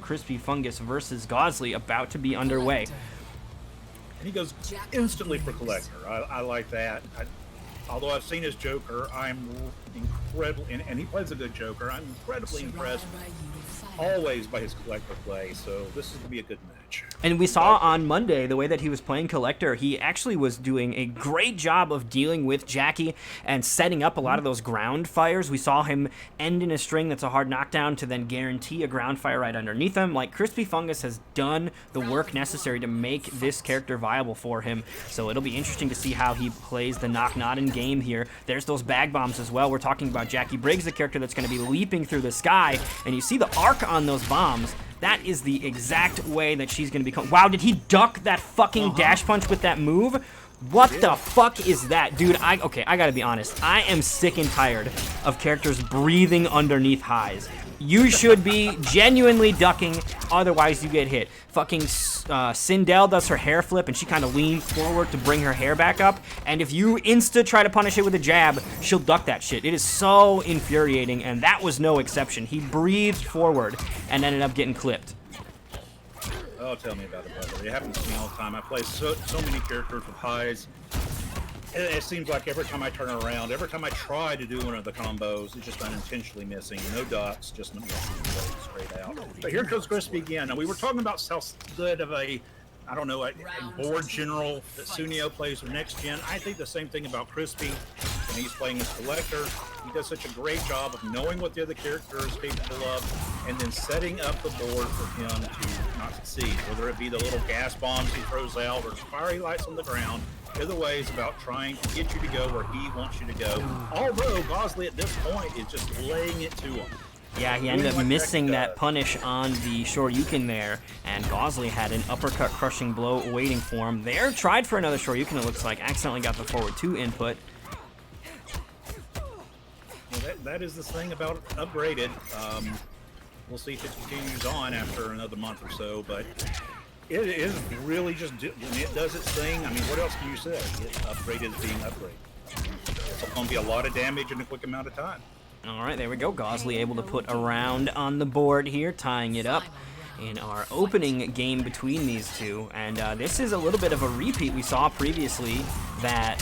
Krispifungus versus Gaussly about to be underway. And he goes instantly for Collector. I like that. Although I've seen his Joker, I'm incredibly, and he plays a good Joker, I'm incredibly impressed always by his Collector play, so this is going to be a good match. And we saw on Monday the way that he was playing Collector, he actually was doing a great job of dealing with Jackie and setting up a lot of those ground fires. We saw him end in a string that's a hard knockdown to then guarantee a ground fire right underneath him. Like, Krispifungus has done the work necessary to make this character viable for him, so it'll be interesting to see how he plays the knock-not in game here. There's those bag bombs as well. We're talking about Jackie Briggs, the character that's going to be leaping through the sky, and you see the arc on those bombs. That is the exact way that she's going to become. Wow, did he duck that fucking dash punch with that move? What the fuck is that? Dude, okay, I gotta be honest. I am sick and tired of characters breathing underneath highs. You should be genuinely ducking, otherwise you get hit. Fucking Sindel does her hair flip, and she kind of leans forward to bring her hair back up, and if you try to punish it with a jab, she'll duck that shit. It is so infuriating, and that was no exception. He breathed forward and ended up getting clipped. Oh, tell me about it, brother. It happens to me all the time. I play so many characters with highs. It seems like every time I turn around, every time I try to do one of the combos, it's just unintentionally missing. No dots, just straight out. But here goes Crispy again. Now, we were talking about how good of a board general that Sunio plays with next gen. I think the same thing about Crispy when he's playing his Collector. He does such a great job of knowing what the other character is capable of and then setting up the board for him to not succeed, whether it be the little gas bombs he throws out or fiery lights on the ground. Either way, it's about trying to get you to go where he wants you to go. Although Gaussly at this point is just laying it to him. Yeah, he ended up missing that punish on the Shoryuken there, and Gaussly had an uppercut crushing blow waiting for him there. Tried for another Shoryuken, it looks like. Accidentally got the forward 2 input. Well, that is the thing about Upgraded. We'll see if it continues on after another month or so, but it is really just, when it does its thing, I mean, what else can you say? Upgraded is being upgraded. It's going to be a lot of damage in a quick amount of time. All right, there we go. Gaussly able to put a round on the board here, tying it up in our opening game between these two. And this is a little bit of a repeat. We saw previously that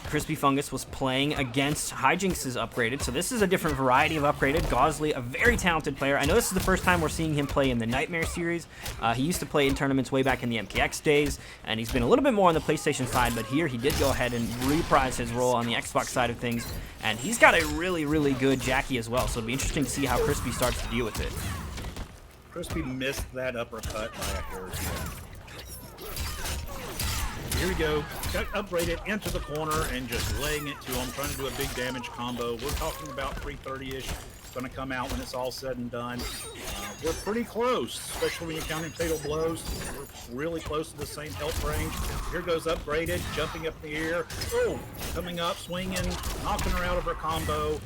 Krispifungus was playing against Hijinx's Upgraded, so this is a different variety of Upgraded. Gaussly, a very talented player. I know this is the first time we're seeing him play in the Nightmare series. He used to play in tournaments way back in the MKX days, and he's been a little bit more on the PlayStation side, but here he did go ahead and reprise his role on the Xbox side of things, and he's got a really, really good Jackie as well, so it'll be interesting to see how Crispy starts to deal with it. Crispy missed that uppercut by a hair's breadth. Here we go, got Upgraded into the corner and just laying it to him, trying to do a big damage combo. We're talking about 330-ish. It's going to come out when it's all said and done. We're pretty close, especially when you're counting fatal blows. We're really close to the same health range. Here goes Upgraded, jumping up in the air. Oh, coming up, swinging, knocking her out of her combo.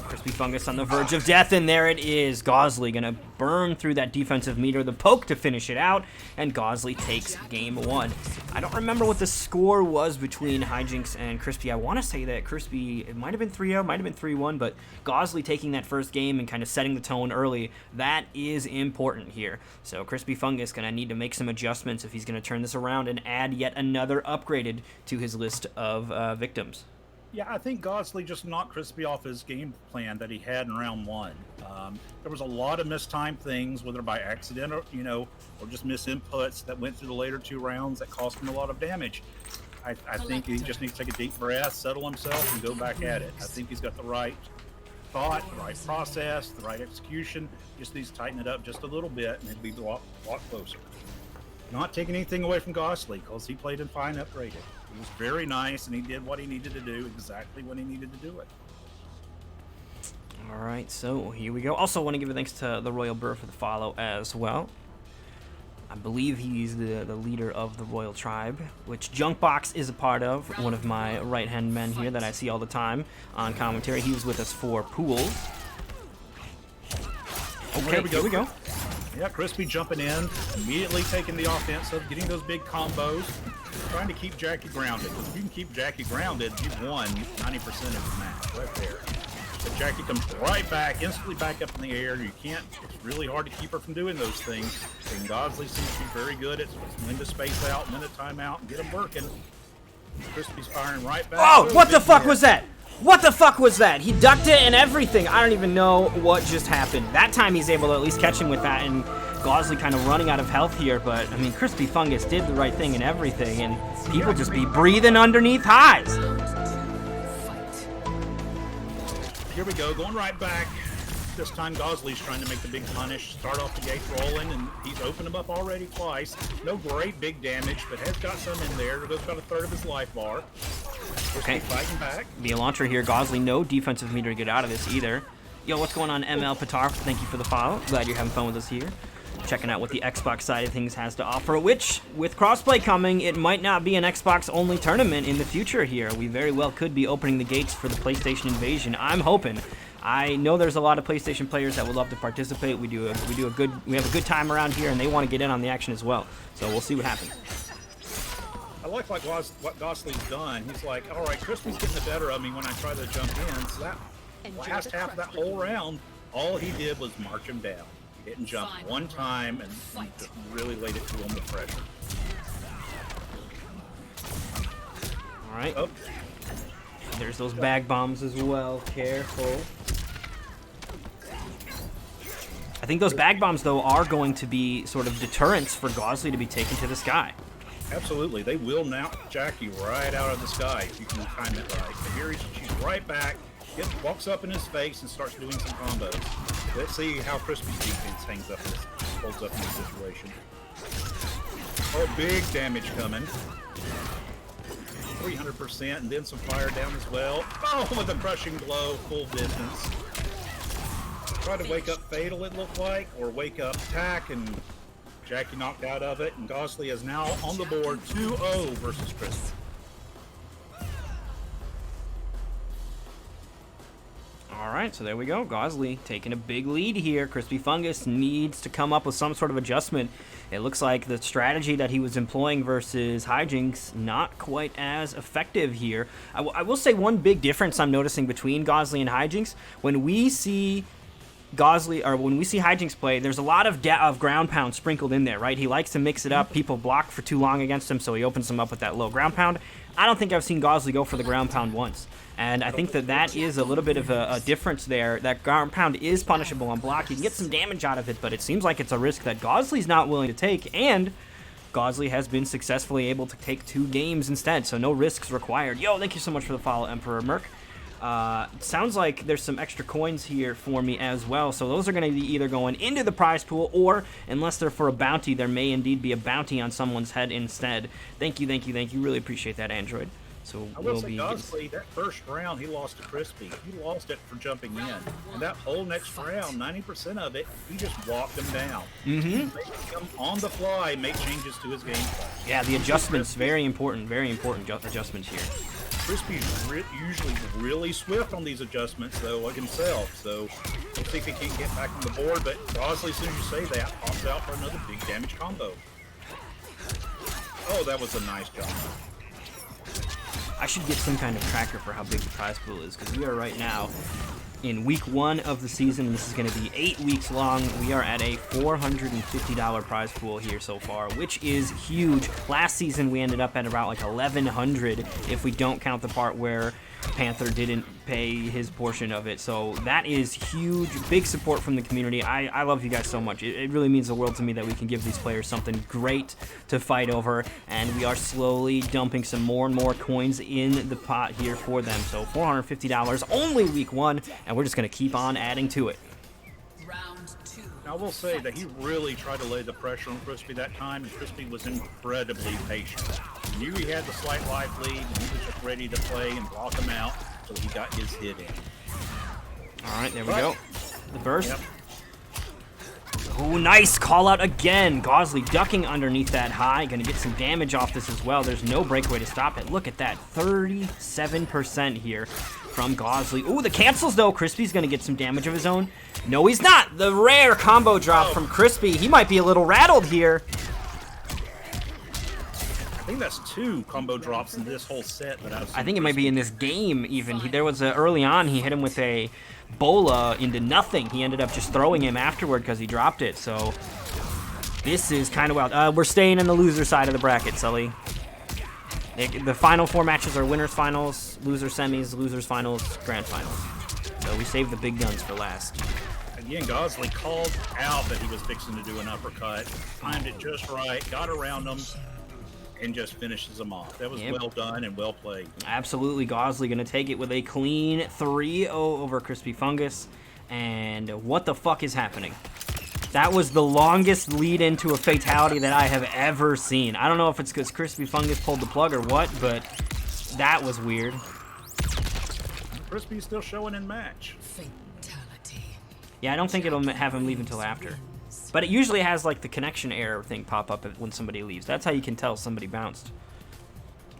Krispifungus on the verge of death, and there it is. Gaussly going to burn through that defensive meter, the poke to finish it out, and Gaussly takes game 1. I don't remember what the score was between Hijinx and Crispy. I want to say that Crispy, it might have been 3-0, might have been 3-1, but Gaussly taking that first game and kind of setting the tone early, that is important here. So Krispifungus going to need to make some adjustments if he's going to turn this around and add yet another Upgraded to his list of victims. Yeah, I think Gaussly just knocked Crispy off his game plan that he had in round 1. There was a lot of mistimed things, whether by accident or, or just misinputs that went through the later 2 rounds that cost him a lot of damage. I think he just needs to take a deep breath, settle himself, and go back at it. I think he's got the right thought, the right process, the right execution. Just needs to tighten it up just a little bit, and it'll be a lot closer. Not taking anything away from Gaussly, because he played in fine Upgraded. It was very nice, and he did what he needed to do exactly when he needed to do it. All right, so here we go. Also want to give a thanks to the Royal Burr for the follow as well. I believe he's the leader of the Royal Tribe, which Junkbox is a part of, one of my right-hand men here that I see all the time on commentary. He was with us for pools. Okay, here we go. Yeah, Crispy jumping in, immediately taking the offensive, getting those big combos, trying to keep Jackie grounded. If you can keep Jackie grounded, you've won 90% of the match right there. But Jackie comes right back, instantly back up in the air. You can't, it's really hard to keep her from doing those things. And Gaussly seems to be very good at when to space out, when to time out, and get them working. Crispy's firing right back. Oh, what the fuck was that? What the fuck was that? He ducked it and everything. I don't even know what just happened. That time he's able to at least catch him with that, and Gaussly kind of running out of health here, but, I mean, Krispifungus did the right thing and everything, and people just be breathing underneath highs. Here we go, going right back. This time Gaussly's trying to make the big punish, start off the gates rolling, and he's opened them up already twice. No great big damage, but has got some in there. There goes about a third of his life bar. Okay. Fighting back. The launcher here, Gaussly, no defensive meter to get out of this either. Yo, what's going on, ML Patar? Thank you for the follow. Glad you're having fun with us here. Checking out what the Xbox side of things has to offer, which, with crossplay coming, it might not be an Xbox-only tournament in the future here. We very well could be opening the gates for the PlayStation invasion. I'm hoping. I know there's a lot of PlayStation players that would love to participate. We have a good time around here, and they want to get in on the action as well. So we'll see what happens. I like what Gaussly's done. He's like, all right, Crispy's getting the better of me when I try to jump in. So that last half of that whole round, all he did was march him down. He didn't jump one time, and just really laid it to him with pressure. All right. Oh. There's those bag bombs as well. Careful. I think those bag bombs, though, are going to be sort of deterrents for Gaussly to be taken to the sky. Absolutely. They will knock Jackie right out of the sky if you can time it right. And here she's right back, walks up in his face, and starts doing some combos. Let's see how Crispy's defense holds up in this situation. Oh, big damage coming. 300%, and then some fire down as well. Oh, with a crushing blow, full distance. Try to wake up Fatal, it looked like, or wake up Tack, and Jackie knocked out of it, and Gaussly is now on the board 2-0 versus Crispy. All right, so there we go. Gaussly taking a big lead here. Krispifungus needs to come up with some sort of adjustment. It looks like the strategy that he was employing versus Hijinks not quite as effective here. I will say one big difference I'm noticing between Gaussly and Hijinks, when we see Hijinks play, there's a lot of ground pound sprinkled in there, right? He likes to mix it up. People block for too long against him, so he opens them up with that low ground pound. I don't think I've seen Gaussly go for the ground pound once. And I think that is a little bit of a difference there. That ground pound is punishable on block. You can get some damage out of it, but it seems like it's a risk that Gaussly's not willing to take, and Gaussly has been successfully able to take 2 games instead, so no risks required. Yo, thank you so much for the follow, Emperor Merc. Sounds like there's some extra coins here for me as well, so those are going to be either going into the prize pool, or, unless they're for a bounty, there may indeed be a bounty on someone's head instead. Thank you. Really appreciate that, Android. So I will say, Gaussly, that first round he lost to Crispy. He lost it for jumping in. And that whole next round, 90% of it, he just walked him down. Mm-hmm. Making him on the fly make changes to his gameplay. Yeah, the adjustments, very important adjustments here. Crispy's usually really swift on these adjustments, though, like himself. So we'll see if he can't get back on the board. But Gaussly, as soon as you say that, pops out for another big damage combo. Oh, that was a nice job. I should get some kind of tracker for how big the prize pool is, because we are right now in week 1 of the season, and this is going to be 8 weeks long. We are at a $450 prize pool here so far, which is huge. Last season we ended up at about like $1,100 if we don't count the part where Panther didn't pay his portion of it. So that is huge, big support from the community. I love you guys so much. It really means the world to me that we can give these players something great to fight over, and we are slowly dumping some more and more coins in the pot here for them. So $450 only week 1, and we're just going to keep on adding to it. I will say that he really tried to lay the pressure on Crispy that time, and Crispy was incredibly patient. He knew he had the slight life lead, and he was just ready to play and block him out until he got his hit in. All right, there we go. The burst. Yep. Oh, nice call out again. Gaussly ducking underneath that high. Going to get some damage off this as well. There's no breakaway to stop it. Look at that. 37% here from Gaussly. Ooh, the cancels, though. Crispy's going to get some damage of his own. No, he's not. The rare combo drop from Crispy. He might be a little rattled here. I think that's 2 combo drops in this whole set that I've seen. I think it might be in this game even. There was early on, he hit him with a bola into nothing. He ended up just throwing him afterward because he dropped it. So this is kind of wild. We're staying in the loser side of the bracket, Sully. The final 4 matches are winners finals, loser semis, losers finals, grand finals. So we saved the big guns for last. Again, Gaussly called out that he was fixing to do an uppercut, timed it just right, got around him, and just finishes him off. That was well done and well played. Absolutely, Gaussly going to take it with a clean 3-0 over Krispifungus. And what the fuck is happening? That was the longest lead into a fatality that I have ever seen. I don't know if it's because Krispifungus pulled the plug or what, but that was weird. Crispy's still showing in match. Yeah, I don't think it'll have him leave until after. But it usually has like the connection error thing pop up when somebody leaves. That's how you can tell somebody bounced.